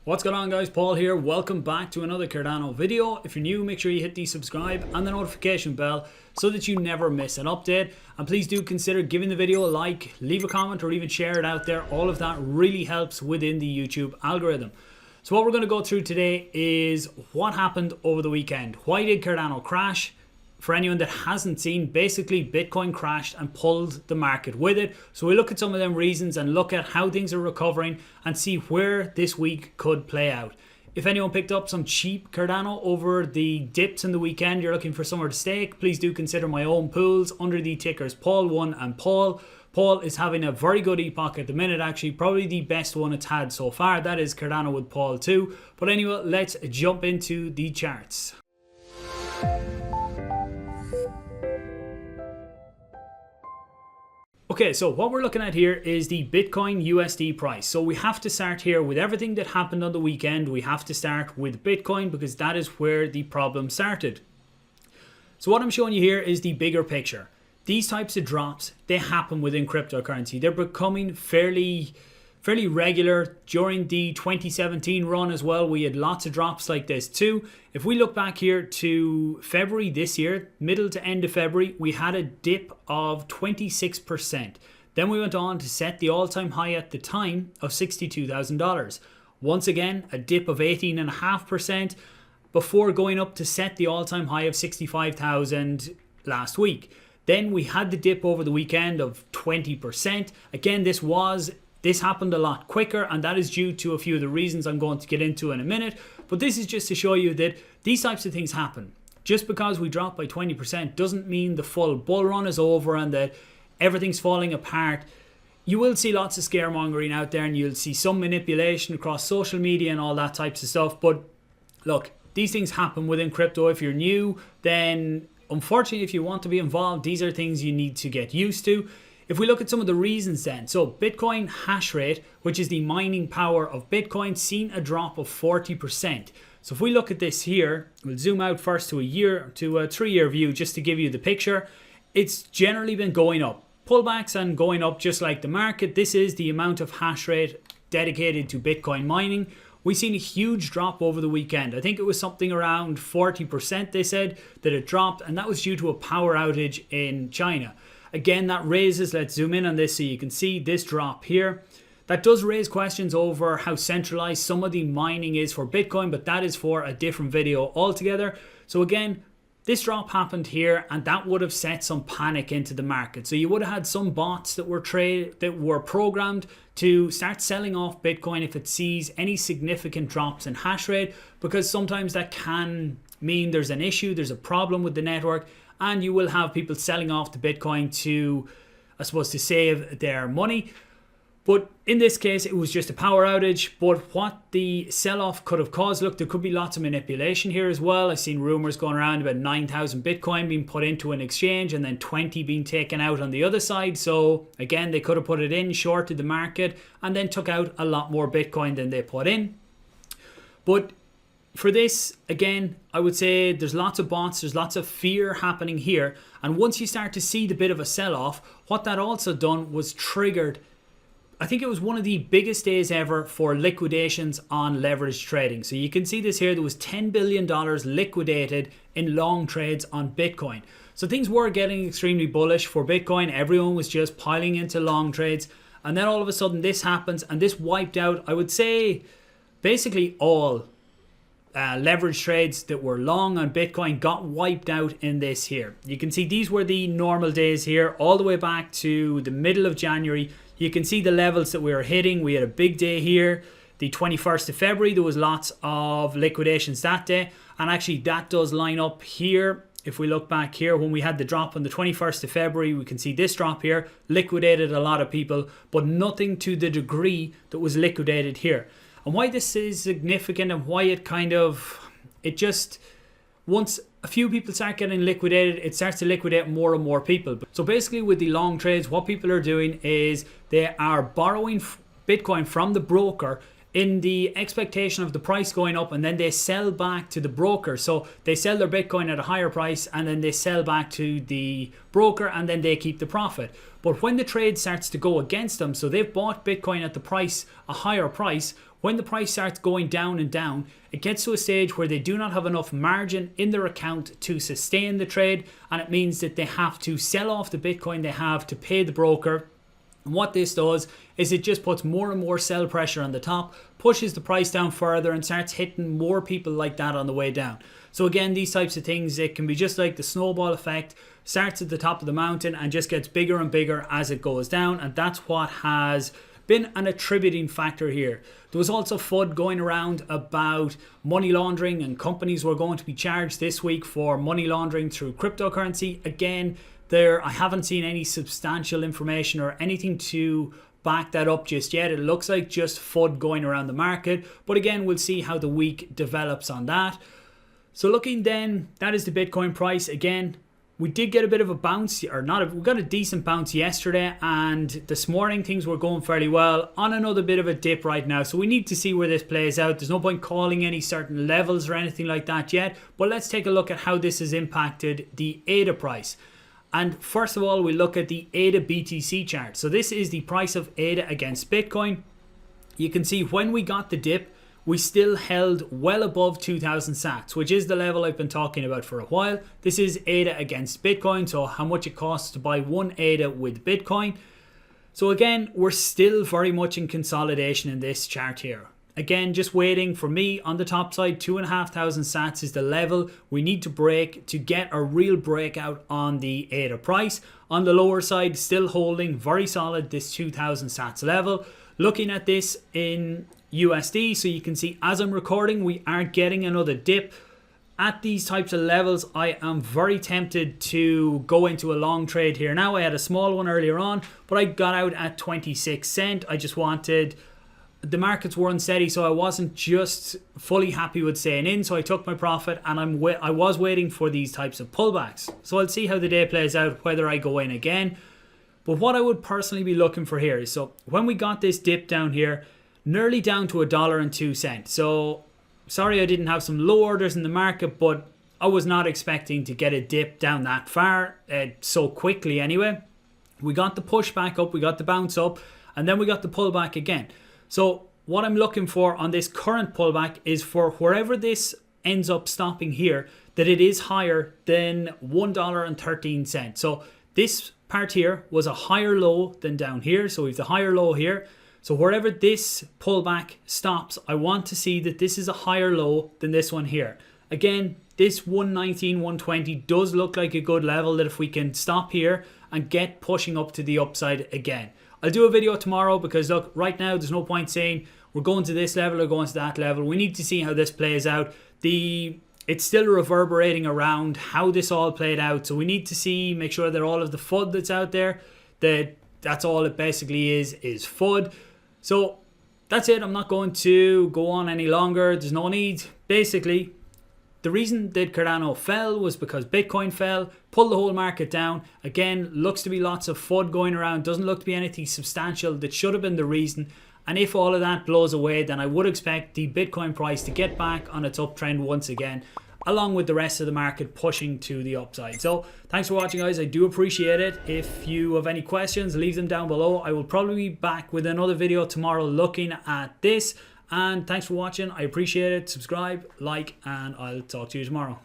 What's going on, guys? Paul here. Welcome back to another Cardano video. If you're new, make sure you hit the subscribe and the notification bell so that you never miss an update. And please do consider giving the video a like, leave a comment, or even share it out there. All of that really helps within the YouTube algorithm. So what we're going to go through today is what happened over the weekend. Why did Cardano crash? For anyone that hasn't seen, basically Bitcoin crashed and pulled the market with it. So we look at some of them reasons and look at how things are recovering and see where this week could play out. If anyone picked up some cheap Cardano over the dips in the weekend, you're looking for somewhere to stake, please do consider my own pools under the tickers Paul1 and Paul. Paul is having a very good epoch at the minute, actually probably the best one it's had so far. That is Cardano with Paul 2. But anyway, let's jump into the charts. Okay, so what we're looking at here is the Bitcoin USD price. So we have to start here with everything that happened on the weekend. We have to start with Bitcoin because that is where the problem started. So what I'm showing you here is the bigger picture. These types of drops, they happen within cryptocurrency. They're becoming fairly regular. During the 2017 run as well, we had lots of drops like this too. If we look back here to February this year, middle to end of February, we had a dip of 26%. Then we went on to set the all-time high at the time of $62,000. Once again, a dip of 18.5% before going up to set the all-time high of 65,000 last week. Then we had the dip over the weekend of 20%. Again, this happened a lot quicker, and that is due to a few of the reasons I'm going to get into in a minute. But this is just to show you that these types of things happen. Just because we drop by 20% doesn't mean the full bull run is over and that everything's falling apart. You will see lots of scaremongering out there, and you'll see some manipulation across social media and all that types of stuff. But look, these things happen within crypto. If you're new, then unfortunately, if you want to be involved, these are things you need to get used to. If we look at some of the reasons then, so Bitcoin hash rate, which is the mining power of Bitcoin, seen a drop of 40%. So if we look at this here, we'll zoom out first to a 3-year view just to give you the picture. It's generally been going up. Pullbacks and going up just like the market. This is the amount of hash rate dedicated to Bitcoin mining. We've seen a huge drop over the weekend. I think it was something around 40% they said that it dropped, and that was due to a power outage in China. Again, that raises, let's zoom in on this so you can see this drop here. That does raise questions over how centralized some of the mining is for Bitcoin, but that is for a different video altogether. So again, this drop happened here, and that would have set some panic into the market. So you would have had some bots that were programmed to start selling off Bitcoin if it sees any significant drops in hash rate, because sometimes that can mean there's an issue, there's a problem with the network, and you will have people selling off the Bitcoin to, I suppose, to save their money. But in this case, it was just a power outage. But what the sell-off could have caused, look, there could be lots of manipulation here as well. I've seen rumors going around about 9,000 Bitcoin being put into an exchange and then 20 being taken out on the other side. So again, they could have put it in, shorted the market, and then took out a lot more Bitcoin than they put in. But for this, again, I would say there's lots of bots, there's lots of fear happening here. And once you start to see the bit of a sell-off, what that also done was triggered, I think it was one of the biggest days ever for liquidations on leverage trading. So you can see this here, there was $10 billion liquidated in long trades on Bitcoin. So things were getting extremely bullish for Bitcoin. Everyone was just piling into long trades. And then all of a sudden this happens, and this wiped out, I would say, basically all leverage trades that were long on Bitcoin got wiped out in this here. You can see these were the normal days here all the way back to the middle of January. You can see the levels that we were hitting. We had a big day here, the 21st of February. There was lots of liquidations that day, and actually that does line up here. If we look back here, when we had the drop on the 21st of February, we can see this drop here liquidated a lot of people, but nothing to the degree that was liquidated here. And why this is significant and why it just, once a few people start getting liquidated, it starts to liquidate more and more people. So basically with the long trades, what people are doing is they are borrowing Bitcoin from the broker in the expectation of the price going up, and then they sell back to the broker. So they sell their Bitcoin at a higher price, and then they sell back to the broker, and then they keep the profit. But when the trade starts to go against them, so they've bought Bitcoin at the price, a higher price, when the price starts going down and down, it gets to a stage where they do not have enough margin in their account to sustain the trade, and it means that they have to sell off the Bitcoin they have to pay the broker. And what this does is it just puts more and more sell pressure on the top, pushes the price down further, and starts hitting more people like that on the way down. So again, these types of things, it can be just like the snowball effect, starts at the top of the mountain and just gets bigger and bigger as it goes down, and that's what has been an attributing factor here. There was also FUD going around about money laundering, and companies were going to be charged this week for money laundering through cryptocurrency. Again, I haven't seen any substantial information or anything to back that up just yet. It looks like just FUD going around the market, but again, we'll see how the week develops on that. So looking then, that is the Bitcoin price. Again, we did get a bit of a bounce, we got a decent bounce yesterday, and this morning things were going fairly well. On another bit of a dip right now, so we need to see where this plays out. There's no point calling any certain levels or anything like that yet, but let's take a look at how this has impacted the ADA price. And first of all, we look at the ADA BTC chart. So this is the price of ADA against Bitcoin. You can see when we got the dip, we still held well above 2,000 sats, which is the level I've been talking about for a while. This is ADA against Bitcoin, so how much it costs to buy one ADA with Bitcoin. So again, we're still very much in consolidation in this chart here. Again, just waiting for me on the top side, 2,500 sats is the level we need to break to get a real breakout on the ADA price. On the lower side, still holding very solid this 2,000 sats level. Looking at this in USD, so you can see as I'm recording, we are getting another dip. At these types of levels, I am very tempted to go into a long trade here. Now, I had a small one earlier on, but I got out at 26 cents. I just wanted... The markets were unsteady, so I wasn't just fully happy with staying in, so I took my profit, and I was waiting for these types of pullbacks. So I'll see how the day plays out, whether I go in again. But what I would personally be looking for here is, so when we got this dip down here, nearly down to $1.02. So sorry I didn't have some low orders in the market, but I was not expecting to get a dip down that far so quickly anyway. We got the push back up, we got the bounce up, and then we got the pullback again. So what I'm looking for on this current pullback is for wherever this ends up stopping here, that it is higher than $1.13. So this part here was a higher low than down here. So we have the higher low here. So wherever this pullback stops, I want to see that this is a higher low than this one here. Again, this 119, 120 does look like a good level that if we can stop here and get pushing up to the upside again. I'll do a video tomorrow because look, right now there's no point saying we're going to this level or going to that level. We need to see how this plays out. It's still reverberating around how this all played out. So we need to see, make sure that all of the FUD that's out there, that's all it basically is FUD. So that's it. I'm not going to go on any longer. There's no need. Basically, the reason that Cardano fell was because Bitcoin fell, pulled the whole market down. Again, looks to be lots of FUD going around. Doesn't look to be anything substantial that should have been the reason. And if all of that blows away, then I would expect the Bitcoin price to get back on its uptrend once again, along with the rest of the market pushing to the upside. So thanks for watching, guys. I do appreciate it. If you have any questions, leave them down below. I will probably be back with another video tomorrow looking at this. And thanks for watching. I appreciate it. Subscribe, like, and I'll talk to you tomorrow.